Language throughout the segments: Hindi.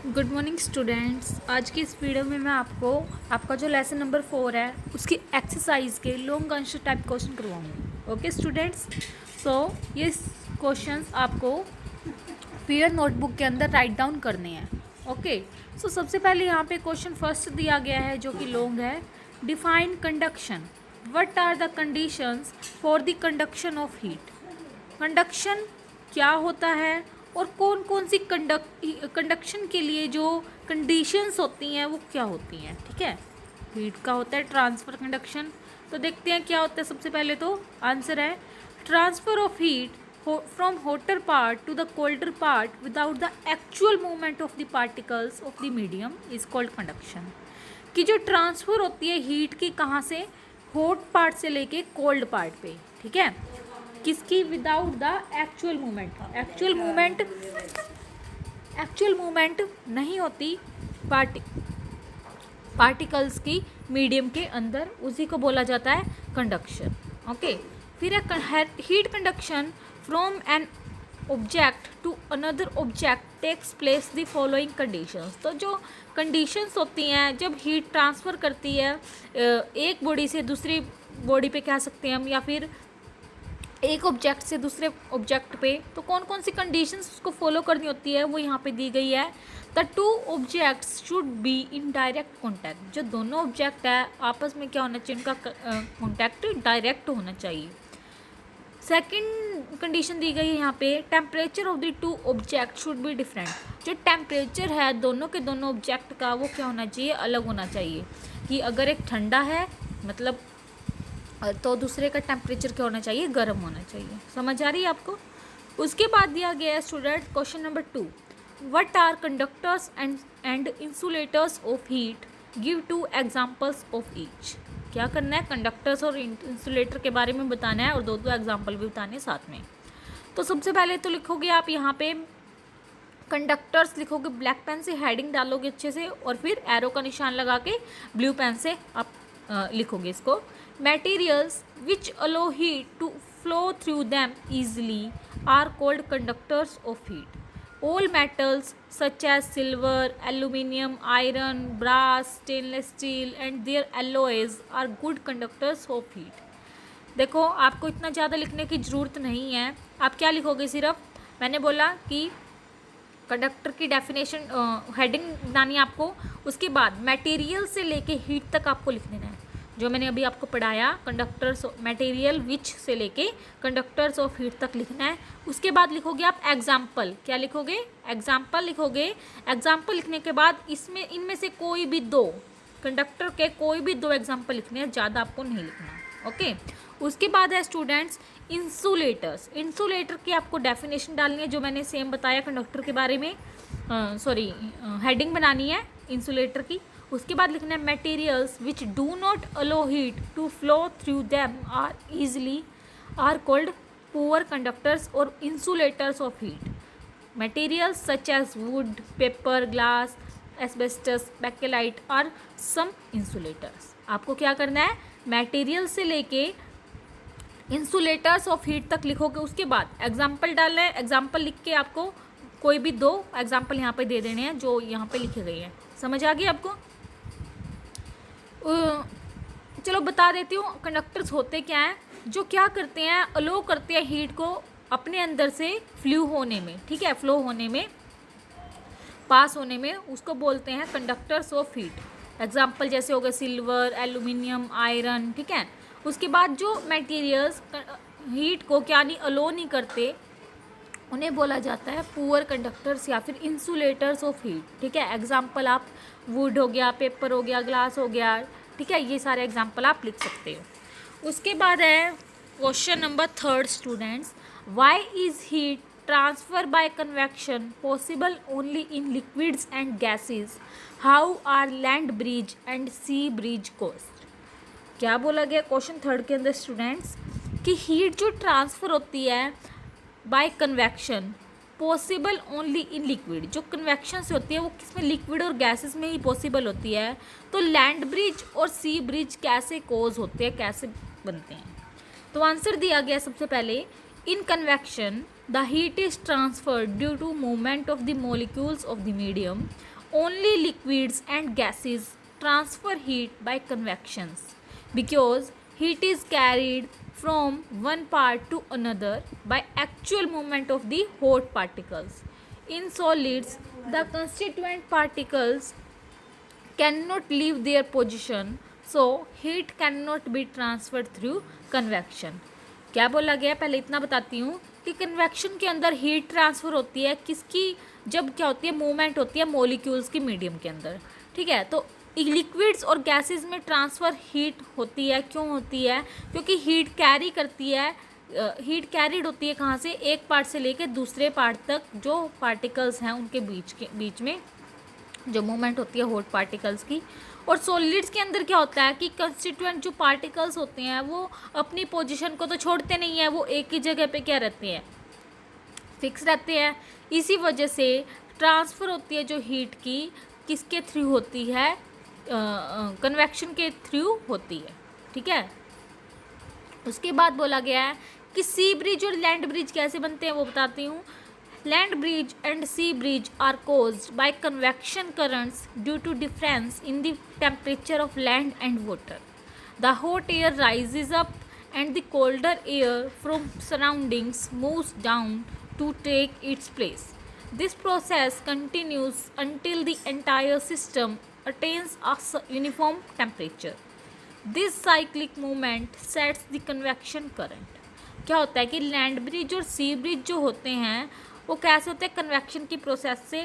Good morning students. आज की इस वीडियो में मैं आपको आपका जो लेसन नंबर 4 है उसकी एक्सरसाइज के लॉन्ग आंसर टाइप क्वेश्चन करवाऊंगी। ओके स्टूडेंट्स, सो ये क्वेश्चंस आपको फिर नोटबुक के अंदर राइट डाउन करने हैं। ओके, सो सबसे पहले यहाँ पे क्वेश्चन फर्स्ट दिया गया है जो कि लॉन्ग है। Define conduction, what are the conditions for the conduction of heat. Conduction क्या होता है और कौन कौन सी कंडक्शन के लिए जो कंडीशंस होती हैं वो क्या होती हैं। ठीक है, हीट का होता है ट्रांसफ़र कंडक्शन। तो देखते हैं क्या होता है। सबसे पहले तो आंसर है transfer of heat from hotter part two the colder part without the actual movement of the particles of the medium is called conduction. कि जो ट्रांसफ़र होती है हीट की कहाँ से, हॉट पार्ट से लेके कोल्ड पार्ट पे। ठीक है, किसकी, without the actual movement. Actual movement नहीं होती पार्टिकल्स की मीडियम के अंदर, उसी को बोला जाता है कंडक्शन। ओके, फिर है heat conduction from an object to another object takes place the following conditions. तो जो कंडीशंस होती हैं जब हीट ट्रांसफ़र करती है एक बॉडी से दूसरी बॉडी पे कह सकते हैं हम, या फिर एक ऑब्जेक्ट से दूसरे ऑब्जेक्ट पे, तो कौन कौन सी कंडीशंस उसको फॉलो करनी होती है वो यहाँ पे दी गई है। The two objects should be in direct contact. जो दोनों ऑब्जेक्ट है आपस में क्या होना चाहिए, उनका कॉन्टैक्ट डायरेक्ट होना चाहिए। सेकेंड कंडीशन दी गई है यहाँ पे, temperature of the two object should be different. जो टेम्परेचर है दोनों के दोनों ऑब्जेक्ट का वो क्या होना चाहिए, अलग होना चाहिए। कि अगर एक ठंडा है मतलब तो दूसरे का टेम्परेचर क्या होना चाहिए, गर्म होना चाहिए। समझ आ रही है आपको। उसके बाद दिया गया है student question number 2, what are conductors and insulators of heat, give 2 examples of each. क्या करना है, कंडक्टर्स और इंसुलेटर के बारे में बताना है और 2 एग्जाम्पल भी बताने हैं साथ में। तो सबसे पहले तो लिखोगे आप यहाँ पे कंडक्टर्स लिखोगे, ब्लैक पेन से हेडिंग डालोगे अच्छे से और फिर एरो का निशान लगा के ब्लू पेन से आप लिखोगे इसको। Materials which allow heat to flow through them easily are called conductors of heat. All metals such as silver, aluminium, iron, brass, stainless steel and their alloys are good conductors of heat. देखो आपको इतना ज़्यादा लिखने की ज़रूरत नहीं है। आप क्या लिखोगे, सिर्फ मैंने बोला कि कंडक्टर की डेफिनेशन हेडिंग बनानी है आपको, उसके बाद मटेरियल से लेके हीट तक आपको लिख देना है। जो मैंने अभी आपको पढ़ाया कंडक्टर्स मटेरियल विच से लेके कंडक्टर्स ऑफ हीट तक लिखना है। उसके बाद लिखोगे आप एग्जाम्पल। क्या लिखोगे, एग्जाम्पल लिखोगे। एग्जाम्पल लिखने के बाद इसमें इनमें से कोई भी 2 कंडक्टर के कोई भी 2 एग्जाम्पल लिखने हैं, ज़्यादा आपको नहीं लिखना। ओके, उसके बाद है स्टूडेंट्स इंसुलेटर्स। इंसुलेटर की आपको डेफिनेशन डालनी है जो मैंने सेम बताया कंडक्टर के बारे में, हेडिंग बनानी है इंसुलेटर की। उसके बाद लिखना है materials which do not allow heat to flow through them are easily are called poor conductors और insulators of heat. Materials such as wood, paper, glass, asbestos, bakelite are some insulators. आपको क्या करना है, मटेरियल से लेके इंसुलेटर्स ऑफ हीट तक लिखोगे। उसके बाद एग्जाम्पल डालना है। एग्जाम्पल लिख के आपको कोई भी 2 एग्जाम्पल यहाँ पे दे देने हैं जो यहाँ पे लिखे गए हैं। समझ आ गई आपको। चलो बता देती हूँ कंडक्टर्स होते क्या हैं। जो क्या करते हैं, अलो करते हैं हीट को अपने अंदर से फ्लू होने में। ठीक है, फ्लो होने में, पास होने में, उसको बोलते हैं कंडक्टर्स ऑफ हीट। एग्जाम्पल जैसे हो गए सिल्वर, एल्यूमिनियम, आयरन। ठीक है, उसके बाद जो मटेरियल्स हीट को क्या नहीं अलो नहीं करते उन्हें बोला जाता है पुअर कंडक्टर्स या फिर इंसुलेटर्स ऑफ हीट। ठीक है, एग्जाम्पल आप वुड हो गया, पेपर हो गया, ग्लास हो गया। ठीक है, ये सारे एग्जाम्पल आप लिख सकते हो। उसके बाद है question number 3 students, why is heat transfer by convection possible only in liquids and gases, how are land breeze and sea breeze caused. क्या बोला गया क्वेश्चन 3 के अंदर स्टूडेंट्स, कि हीट जो ट्रांसफ़र होती है by convection possible only in liquid. जो कन्वेक्शन से होती है वो किसमें, लिक्विड और गैसेस में ही पॉसिबल होती है। तो लैंड ब्रिज और सी ब्रिज कैसे कोज होते हैं, कैसे बनते हैं। तो आंसर दिया गया सबसे पहले, in convection the heat is transferred due to movement of the molecules of the medium only liquids and gases transfer heat by convections because heat is carried from one part to another by actual movement of the hot particles. In solids, the constituent particles cannot leave their position, so heat cannot be transferred through convection. क्या बोला गया, पहले इतना बताती हूँ कि कन्वेक्शन के अंदर हीट ट्रांसफ़र होती है किसकी, जब क्या होती है, मूवमेंट होती है मॉलिक्यूल्स की मीडियम के अंदर, ठीक है। तो लिक्विड्स और गैसेस में ट्रांसफ़र हीट होती है, क्यों होती है, क्योंकि हीट कैरी करती है, हीट कैरिड होती है कहाँ से, एक पार्ट से लेकर दूसरे पार्ट तक जो पार्टिकल्स हैं उनके बीच में जो मूवमेंट होती है हॉट पार्टिकल्स की। और सॉलिड्स के अंदर क्या होता है कि कंस्टिट्यूएंट जो पार्टिकल्स होते हैं वो अपनी पोजीशन को तो छोड़ते नहीं हैं, वो एक ही जगह पे क्या रहते हैं, फिक्स रहते हैं। इसी वजह से ट्रांसफ़र होती है जो हीट की, किसके थ्रू होती है, कन्वेक्शन के थ्रू होती है, ठीक है। उसके बाद बोला गया है कि सी ब्रिज और लैंड ब्रिज कैसे बनते हैं वो बताती हूँ। Land bridge and sea bridge are caused by convection currents due to difference in the temperature of land and water. The hot air rises up and the colder air from surroundings moves down to take its place. This process continues until the entire system attains a uniform temperature. This cyclic movement sets the convection current. क्या होता है कि लैंड ब्रिज और सी ब्रिज जो होते हैं वो कैसे होते हैं, कन्वेक्शन की प्रोसेस से।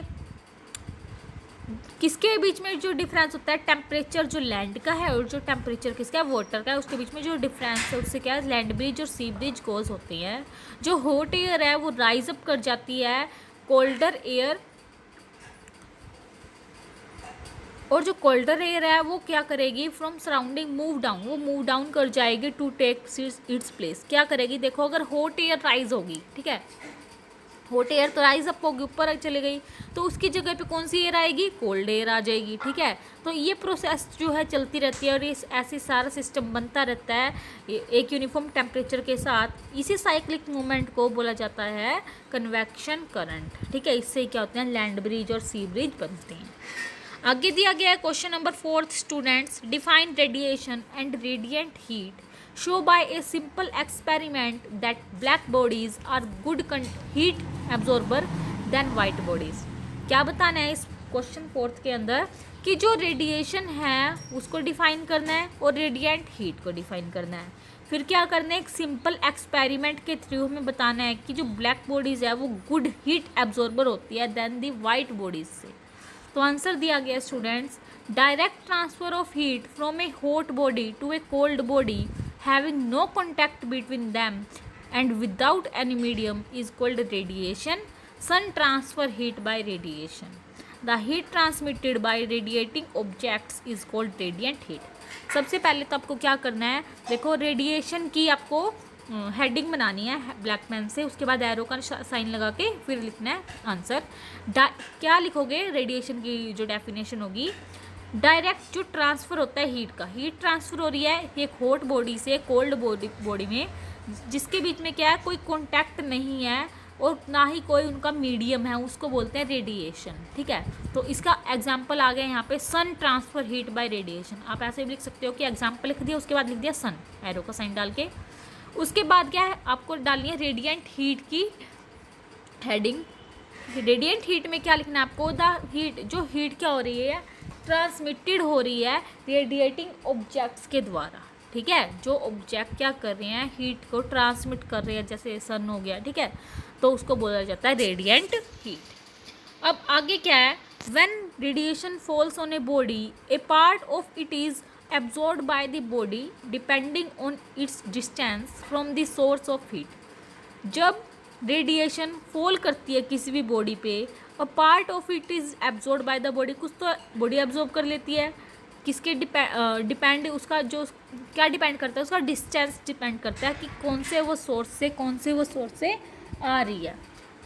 किसके बीच में जो डिफरेंस होता है, टेम्परेचर जो लैंड का है और जो टेम्परेचर किसका है, वाटर का है, उसके बीच में जो डिफरेंस है उससे क्या है, लैंड ब्रिज और सी ब्रिज कोज होती हैं। जो हॉट एयर है वो राइज अप कर जाती है, कोल्डर एयर, और जो कोल्डर एयर है वो क्या करेगी, फ्रॉम सराउंडिंग मूव डाउन, वो मूव डाउन कर जाएगी टू टेक इट्स प्लेस। क्या करेगी, देखो अगर हॉट एयर राइज होगी, ठीक है, हॉट एयर तो राइज अप होगी, ऊपर चले गई, तो उसकी जगह पे कौन सी एयर आएगी, कोल्ड एयर आ जाएगी, ठीक है। तो ये प्रोसेस जो है चलती रहती है और ये ऐसे सारा सिस्टम बनता रहता है एक यूनिफॉर्म टेम्परेचर के साथ। इसी साइक्लिक मूवमेंट को बोला जाता है कन्वेक्शन करंट, ठीक है। इससे क्या होते हैं, लैंड ब्रिज और सी ब्रिज बनते हैं। आगे दिया गया है question number 4 students, define radiation and radiant heat, show by a simple experiment that black bodies are good heat absorber than white bodies। क्या बताना है इस क्वेश्चन 4 के अंदर कि जो रेडिएशन है उसको डिफाइन करना है और रेडिएंट हीट को डिफाइन करना है। फिर क्या करना है, एक सिंपल एक्सपेरिमेंट के थ्रू हमें बताना है कि जो ब्लैक बॉडीज़ है वो गुड हीट एब्जॉर्बर होती है देन दी वाइट बॉडीज से। तो आंसर दिया गया students, direct transfer of heat from a hot body to a cold body having no contact between them and without any medium is called radiation. Sun transfer heat by radiation. The heat transmitted by radiating objects is called radiant heat. सबसे पहले तो आपको क्या करना है, देखो रेडिएशन की आपको हेडिंग बनानी है ब्लैक पेन से, उसके बाद एरो का साइन लगा के फिर लिखना है आंसर। क्या लिखोगे, रेडिएशन की जो डेफिनेशन होगी, डायरेक्ट जो ट्रांसफ़र होता है हीट का, हीट ट्रांसफ़र हो रही है एक हॉट बॉडी से कोल्ड बॉडी में, जिसके बीच में क्या है, कोई कॉन्टैक्ट नहीं है और ना ही कोई उनका मीडियम है, उसको बोलते हैं रेडिएशन, ठीक है। तो इसका एग्जांपल आ गया यहाँ पे, सन ट्रांसफ़र हीट बाय रेडिएशन। आप ऐसे भी लिख सकते हो कि एग्जांपल लिख दिया, उसके बाद लिख दिया सन, एरो का साइन डाल के। उसके बाद क्या है, आपको डालनी है रेडिएंट हीट की हेडिंग। रेडिएंट हीट में क्या लिखना है आपको, द हीट, जो हीट क्या हो रही है, ट्रांसमिटेड हो रही है रेडिएटिंग ऑब्जेक्ट्स के द्वारा, ठीक है। जो ऑब्जेक्ट क्या कर रहे हैं, हीट को ट्रांसमिट कर रहे हैं, जैसे सन हो गया, ठीक है, तो उसको बोला जाता है रेडिएंट हीट। अब आगे क्या है, when radiation falls on a body A part of it is absorbed by the body depending on it's distance from the source of heat. जब रेडिएशन फॉल करती है किसी भी बॉडी पे, और part of it is absorb by the body, कुछ तो बॉडी एब्जॉर्ब कर लेती है, किसके डिपेंड, उसका जो क्या डिपेंड करता है, उसका डिस्टेंस डिपेंड करता है कि कौन से वो सोर्स से आ रही है,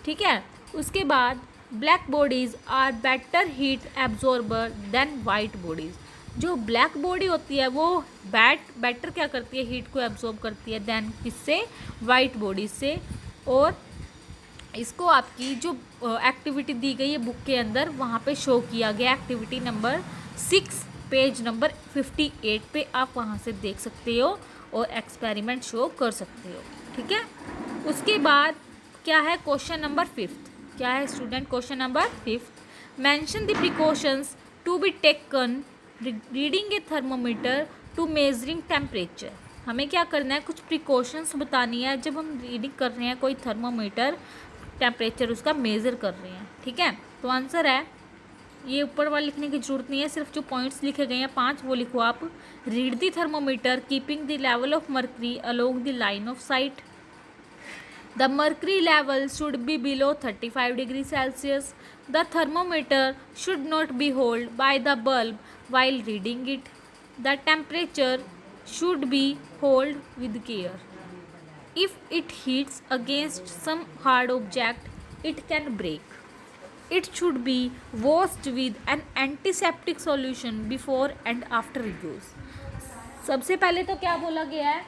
ठीक है। उसके बाद black bodies are better heat absorber than white bodies. जो ब्लैक बॉडी होती है वो बेटर क्या करती है, हीट को एब्जॉर्ब करती है देन किससे, वाइट बॉडीज से। और इसको आपकी जो एक्टिविटी दी गई है बुक के अंदर वहाँ पे शो किया गया, एक्टिविटी नंबर 6 पेज नंबर 58 पे आप वहाँ से देख सकते हो और एक्सपेरिमेंट शो कर सकते हो। ठीक है, उसके बाद क्या है क्वेश्चन नंबर 5। क्या है student question number 5? Mention the precautions to be taken reading a thermometer to measuring temperature. हमें क्या करना है, कुछ प्रिकॉशंस बतानी है जब हम रीडिंग कर रहे हैं कोई थर्मोमीटर, टेम्परेचर उसका मेज़र कर रहे हैं। ठीक है, तो आंसर है, ये ऊपर वाला लिखने की जरूरत नहीं है, सिर्फ जो पॉइंट्स लिखे गए हैं 5 वो लिखो आप। Read the thermometer keeping the level of mercury along the line of site. The mercury level should be below 35 degree Celsius. The thermometer should not be hold by the bulb while reading it. The temperature should be held with care. If it hits against some hard object, it can break. It should be washed with an antiseptic solution before and after use. सबसे पहले तो क्या बोला गया है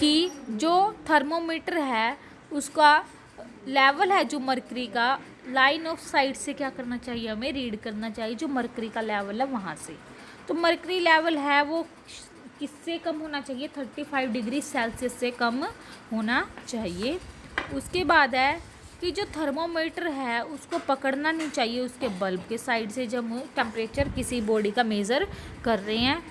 कि जो थर्मोमीटर है उसका लेवल है जो मरकरी का, लाइन ऑफ साइट से क्या करना चाहिए, हमें रीड करना चाहिए जो मरकरी का लेवल है वहाँ से। तो मरकरी लेवल है वो किससे कम होना चाहिए, 35 डिग्री सेल्सियस से कम होना चाहिए। उसके बाद है कि जो थर्मोमीटर है उसको पकड़ना नहीं चाहिए उसके बल्ब के साइड से जब हम टेम्परेचर किसी बॉडी का मेज़र कर रहे हैं।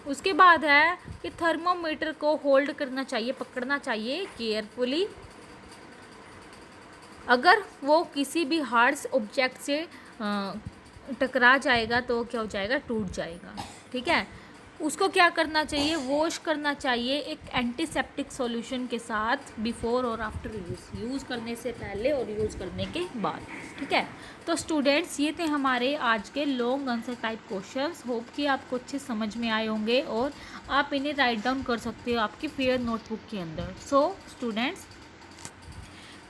उसके बाद है कि थर्मोमीटर को होल्ड करना चाहिए, पकड़ना चाहिए केयरफुली। अगर वो किसी भी हार्ड ऑब्जेक्ट से टकरा जाएगा तो क्या हो जाएगा, टूट जाएगा। ठीक है, उसको क्या करना चाहिए, वॉश करना चाहिए एक एंटीसेप्टिक सॉल्यूशन के साथ बिफोर और आफ्टर यूज़ करने से पहले और यूज़ करने के बाद। ठीक है, तो स्टूडेंट्स ये थे हमारे आज के long answer type questions. Hope कि आपको अच्छे समझ में आए होंगे और आप इन्हें राइट डाउन कर सकते हो आपकी फेयर नोटबुक के अंदर। So students,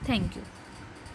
thank you.